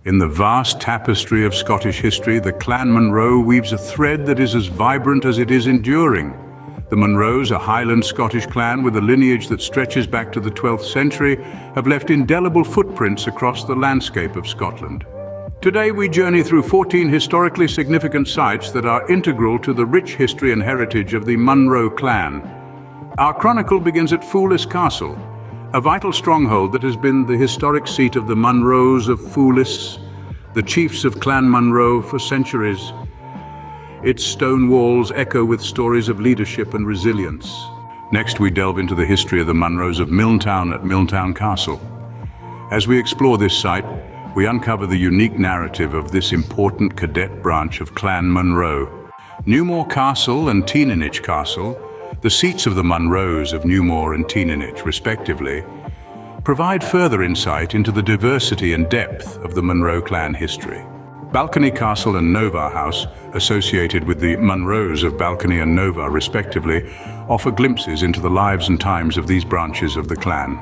In the vast tapestry of Scottish history, the Clan Munro weaves a thread that is as vibrant as it is enduring. The Munros, a Highland Scottish clan with a lineage that stretches back to the 12th century, have left indelible footprints across the landscape of Scotland. Today we journey through 14 historically significant sites that are integral to the rich history and heritage of the Munro clan. Our chronicle begins at Foulis Castle, a vital stronghold that has been the historic seat of the Munros of Foulis, the chiefs of Clan Munro for centuries. Its stone walls echo with stories of leadership and resilience. Next, we delve into the history of the Munros of Milntown at Milntown Castle. As we explore this site, we uncover the unique narrative of this important cadet branch of Clan Munro. Newmore Castle and Teeninich Castle, the seats of the Munros of Newmore and Teeninich, respectively, provide further insight into the diversity and depth of the Munro clan history. Balcony Castle and Nova House, associated with the Munros of Balcony and Nova, respectively, offer glimpses into the lives and times of these branches of the clan.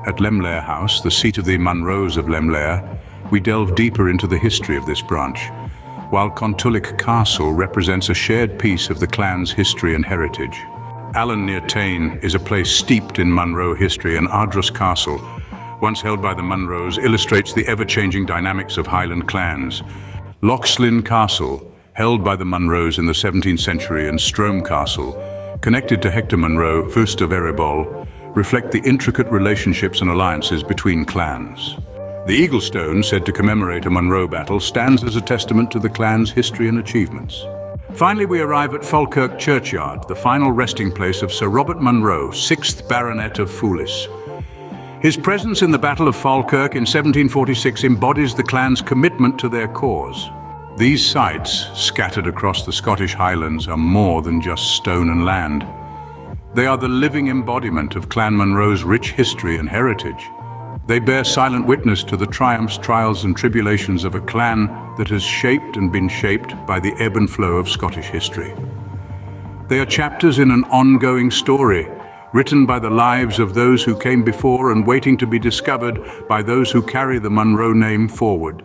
At Lemlair House, the seat of the Munros of Lemlair, we delve deeper into the history of this branch, while Contullick Castle represents a shared piece of the clan's history and heritage. Allen near Tain is a place steeped in Munro history, and Ardros Castle, once held by the Munros, illustrates the ever-changing dynamics of Highland clans. Lochslin Castle, held by the Munros in the 17th century, and Strome Castle, connected to Hector Munro, Fust of Erebol, reflect the intricate relationships and alliances between clans. The Eagle Stone, said to commemorate a Munro battle, stands as a testament to the clan's history and achievements. Finally, we arrive at Falkirk Churchyard, the final resting place of Sir Robert Munro, 6th Baronet of Foulis. His presence in the Battle of Falkirk in 1746 embodies the clan's commitment to their cause. These sites, scattered across the Scottish Highlands, are more than just stone and land. They are the living embodiment of Clan Munro's rich history and heritage. They bear silent witness to the triumphs, trials and tribulations of a clan that has shaped and been shaped by the ebb and flow of Scottish history. They are chapters in an ongoing story, written by the lives of those who came before and waiting to be discovered by those who carry the Munro name forward.